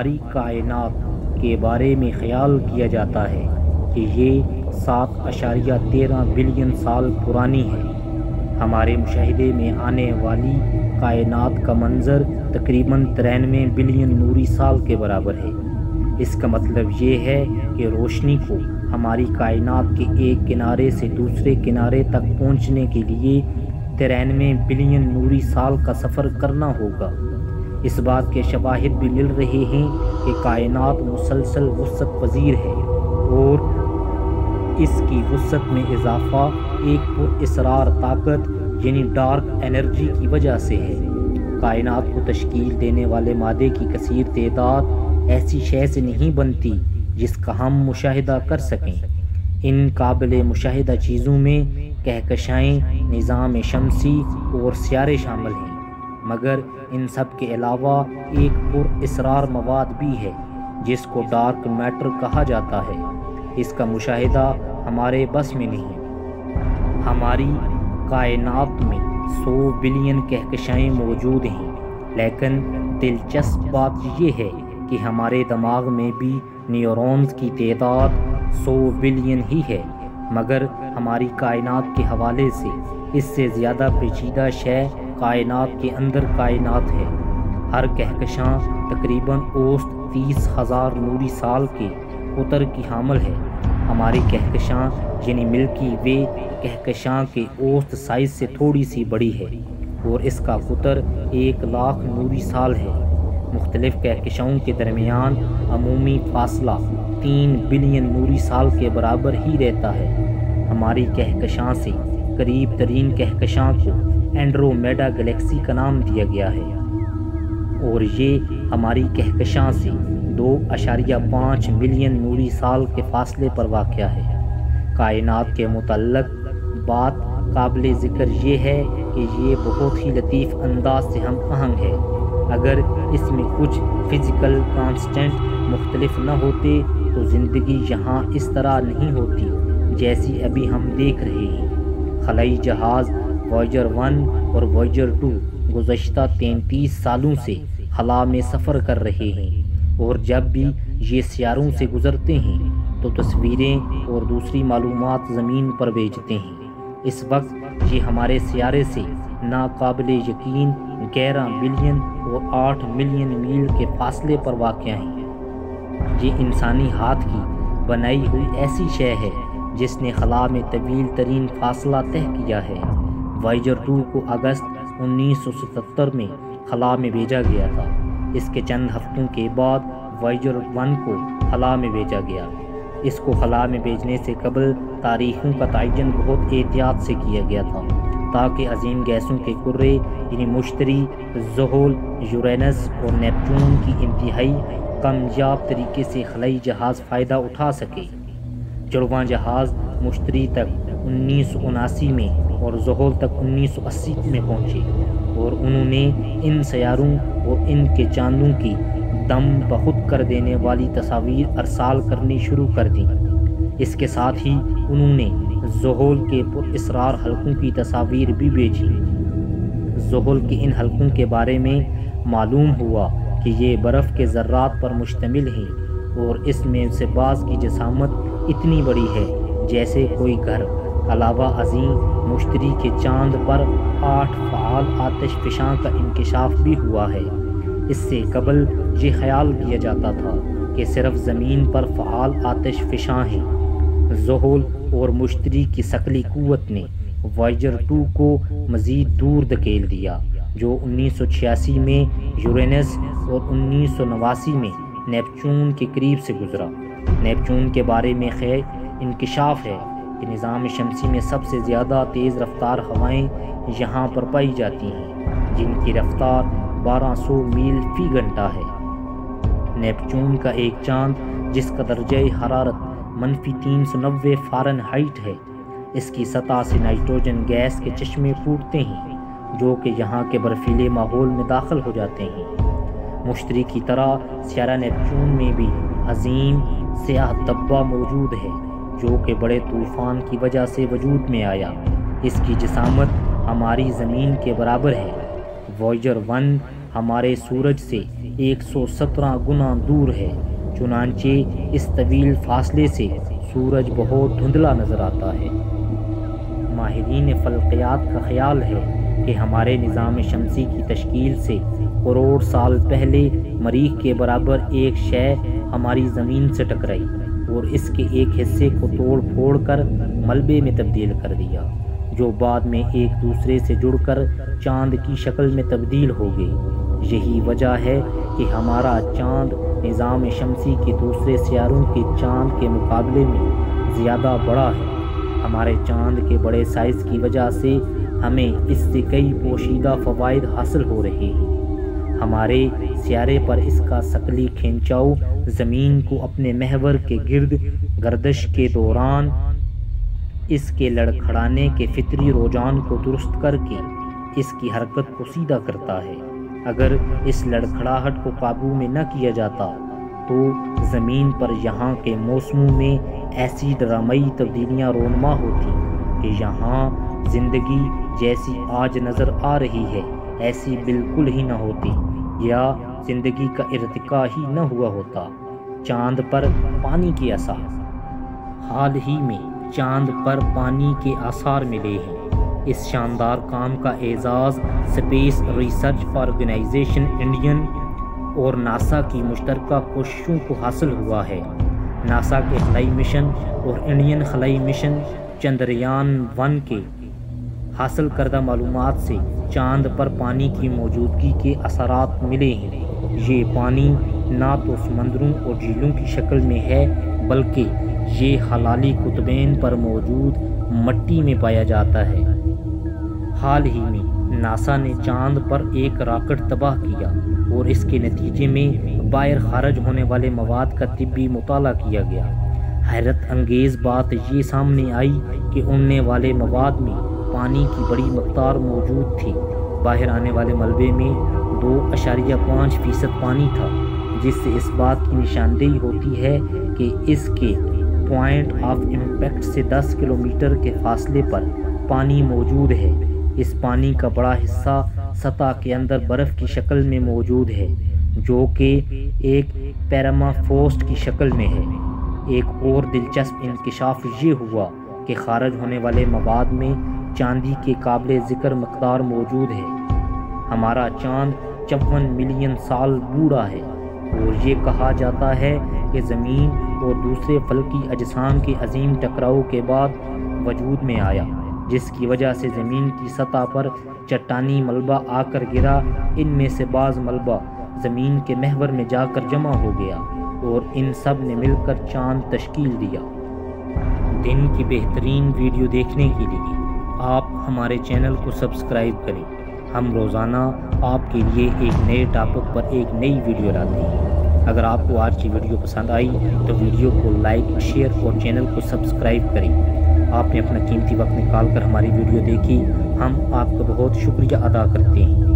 ہماری کائنات کے بارے میں خیال کیا جاتا ہے کہ یہ 7.13 بلین سال پرانی ہے۔ ہمارے مشاہدے میں آنے والی کائنات کا منظر تقریباً 93 بلین نوری سال کے برابر ہے۔ اس کا مطلب یہ ہے کہ روشنی کو ہماری کائنات کے ایک کنارے سے دوسرے کنارے تک پہنچنے کے لیے 93 بلین نوری سال کا سفر کرنا ہوگا۔ اس بات کے شواہد بھی مل رہے ہیں کہ کائنات مسلسل وسعت پذیر ہے اور اس کی وسعت میں اضافہ ایک پراسرار طاقت یعنی ڈارک انرجی کی وجہ سے ہے۔ کائنات کو تشکیل دینے والے مادے کی کثیر تعداد ایسی شے سے نہیں بنتی جس کا ہم مشاہدہ کر سکیں۔ ان قابل مشاہدہ چیزوں میں کہکشائیں، نظام شمسی اور سیارے شامل ہیں، مگر ان سب کے علاوہ ایک پراسرار مواد بھی ہے جس کو ڈارک میٹر کہا جاتا ہے۔ اس کا مشاہدہ ہمارے بس میں نہیں۔ ہماری کائنات میں 100 بلین کہکشائیں موجود ہیں، لیکن دلچسپ بات یہ ہے کہ ہمارے دماغ میں بھی نیورونز کی تعداد 100 بلین ہی ہے، مگر ہماری کائنات کے حوالے سے اس سے زیادہ پیچیدہ شے کائنات کے اندر کائنات ہے۔ ہر کہکشاں تقریباً اوسط 30,000 نوری سال کے قطر کی حامل ہے۔ ہماری کہکشاں یعنی ملکی وے کہکشاں کے اوسط سائز سے تھوڑی سی بڑی ہے اور اس کا قطر 1,00,000 نوری سال ہے۔ مختلف کہکشاؤں کے درمیان عمومی فاصلہ 3 بلین نوری سال کے برابر ہی رہتا ہے۔ ہماری کہکشاں سے قریب ترین کہکشاں کو اینڈرومیڈا گلیکسی کا نام دیا گیا ہے اور یہ ہماری کہکشاں سے 2.5 ملین نوری سال کے فاصلے پر واقع ہے۔ کائنات کے متعلق بات قابل ذکر یہ ہے کہ یہ بہت ہی لطیف انداز سے ہم آہنگ ہے۔ اگر اس میں کچھ فزیکل کانسٹنٹ مختلف نہ ہوتے تو زندگی یہاں اس طرح نہیں ہوتی جیسی ابھی ہم دیکھ رہے ہیں۔ خلائی جہاز وویجر 1 اور وویجر 2 گزشتہ 33 سالوں سے خلا میں سفر کر رہے ہیں اور جب بھی یہ سیاروں سے گزرتے ہیں تو تصویریں اور دوسری معلومات زمین پر بھیجتے ہیں۔ اس وقت یہ ہمارے سیارے سے ناقابل یقین 11 بلین اور 8 ملین میل کے فاصلے پر واقع ہیں۔ یہ انسانی ہاتھ کی بنائی ہوئی ایسی شے ہے جس نے خلا میں طویل ترین فاصلہ طے کیا ہے۔ وویجر 2 کو اگست 1977 میں خلا میں بھیجا گیا تھا۔ اس کے چند ہفتوں کے بعد وویجر 1 کو خلا میں بھیجا گیا۔ اس کو خلا میں بھیجنے سے قبل تاریخوں کا تعین بہت احتیاط سے کیا گیا تھا تاکہ عظیم گیسوں کے کرے یعنی مشتری، زحل، یورینس اور نیپچون کی انتہائی کامیاب طریقے سے خلائی جہاز فائدہ اٹھا سکے۔ جڑواں جہاز مشتری تک 1979 میں اور زحل تک 1980 میں پہنچے اور انہوں نے ان سیاروں اور ان کے چاندوں کی دم بخود کر دینے والی تصاویر ارسال کرنی شروع کر دیں۔ اس کے ساتھ ہی انہوں نے زحل کے پراسرار حلقوں کی تصاویر بھی بھیجی۔ زحل کے ان حلقوں کے بارے میں معلوم ہوا کہ یہ برف کے ذرات پر مشتمل ہیں اور اس میں سے بعض کی جسامت اتنی بڑی ہے جیسے کوئی گھر۔ علاوہ ازیں مشتری کے چاند پر 8 فعال آتش فشاں کا انکشاف بھی ہوا ہے۔ اس سے قبل یہ خیال کیا جاتا تھا کہ صرف زمین پر فعال آتش فشاں ہیں۔ زحل اور مشتری کی ثقلی قوت نے وویجر 2 کو مزید دور دھکیل دیا، جو 1986 میں یورینس اور 1989 میں نیپچون کے قریب سے گزرا۔ نیپچون کے بارے میں خیر انکشاف ہے کہ نظام شمسی میں سب سے زیادہ تیز رفتار ہوائیں یہاں پر پائی جاتی ہیں، جن کی رفتار 1200 میل فی گھنٹہ ہے۔ نیپچون کا ایک چاند جس کا درجہ حرارت -390 فارنہائٹ ہے، اس کی سطح سے نائٹروجن گیس کے چشمے پھوٹتے ہیں جو کہ یہاں کے برفیلے ماحول میں داخل ہو جاتے ہیں۔ مشتری کی طرح سیارہ نیپچون میں بھی عظیم سیاہ دبہ موجود ہے جو کہ بڑے طوفان کی وجہ سے وجود میں آیا۔ اس کی جسامت ہماری زمین کے برابر ہے۔ وویجر 1 ہمارے سورج سے 117 گنا دور ہے، چنانچہ اس طویل فاصلے سے سورج بہت دھندلا نظر آتا ہے۔ ماہرین فلکیات کا خیال ہے کہ ہمارے نظام شمسی کی تشکیل سے کروڑ سال پہلے مریخ کے برابر ایک شے ہماری زمین سے ٹکرائی اور اس کے ایک حصے کو توڑ پھوڑ کر ملبے میں تبدیل کر دیا، جو بعد میں ایک دوسرے سے جڑ کر چاند کی شکل میں تبدیل ہو گئی۔ یہی وجہ ہے کہ ہمارا چاند نظام شمسی کے دوسرے سیاروں کے چاند کے مقابلے میں زیادہ بڑا ہے۔ ہمارے چاند کے بڑے سائز کی وجہ سے ہمیں اس سے کئی پوشیدہ فوائد حاصل ہو رہے ہیں۔ ہمارے سیارے پر اس کا ثقلی کھینچاؤ زمین کو اپنے محور کے گرد گردش کے دوران اس کے لڑکھڑانے کے فطری رجحان کو درست کر کے اس کی حرکت کو سیدھا کرتا ہے۔ اگر اس لڑکھڑاہٹ کو قابو میں نہ کیا جاتا تو زمین پر یہاں کے موسموں میں ایسی ڈرامائی تبدیلیاں رونما ہوتی کہ یہاں زندگی جیسی آج نظر آ رہی ہے ایسی بالکل ہی نہ ہوتی، یا زندگی کا ارتقاء ہی نہ ہوا ہوتا۔ چاند پر پانی کے آثار۔ حال ہی میں چاند پر پانی کے آثار ملے ہیں۔ اس شاندار کام کا اعزاز اسپیس ریسرچ آرگنائزیشن انڈین اور ناسا کی مشترکہ کوششوں کو حاصل ہوا ہے۔ ناسا کے خلائی مشن اور انڈین خلائی مشن چندریان-1 کے حاصل کردہ معلومات سے چاند پر پانی کی موجودگی کے اثرات ملے ہیں۔ یہ پانی نہ تو سمندروں اور جھیلوں کی شکل میں ہے بلکہ یہ ہلالی قطبین پر موجود مٹی میں پایا جاتا ہے۔ حال ہی میں ناسا نے چاند پر ایک راکٹ تباہ کیا اور اس کے نتیجے میں باہر خارج ہونے والے مواد کا طبی مطالعہ کیا گیا۔ حیرت انگیز بات یہ سامنے آئی کہ اڑنے والے مواد میں پانی کی بڑی مقدار موجود تھی۔ باہر آنے والے ملبے میں 2.5% پانی تھا، جس سے اس بات کی نشاندہی ہوتی ہے کہ اس کے پوائنٹ آف امپیکٹ سے 10 کلومیٹر کے فاصلے پر پانی موجود ہے۔ اس پانی کا بڑا حصہ سطح کے اندر برف کی شکل میں موجود ہے، جو کہ ایک پیرمافروسٹ کی شکل میں ہے۔ ایک اور دلچسپ انکشاف یہ ہوا کہ خارج ہونے والے مواد میں چاندی کے قابل ذکر مقدار موجود ہے۔ ہمارا چاند 54 ملین سال بوڑھا ہے اور یہ کہا جاتا ہے کہ زمین اور دوسرے فلکی اجسام کے عظیم ٹکراؤ کے بعد وجود میں آیا، جس کی وجہ سے زمین کی سطح پر چٹانی ملبہ آ کر گرا۔ ان میں سے بعض ملبہ زمین کے محور میں جا کر جمع ہو گیا اور ان سب نے مل کر چاند تشکیل دیا۔ دن کی بہترین ویڈیو دیکھنے کے لیے آپ ہمارے چینل کو سبسکرائب کریں۔ ہم روزانہ آپ کے لیے ایک نئے ٹاپک پر ایک نئی ویڈیو لاتے ہیں۔ اگر آپ کو آج کی ویڈیو پسند آئی تو ویڈیو کو لائک، شیئر اور چینل کو سبسکرائب کریں۔ آپ نے اپنا قیمتی وقت نکال کر ہماری ویڈیو دیکھی، ہم آپ کا بہت شکریہ ادا کرتے ہیں۔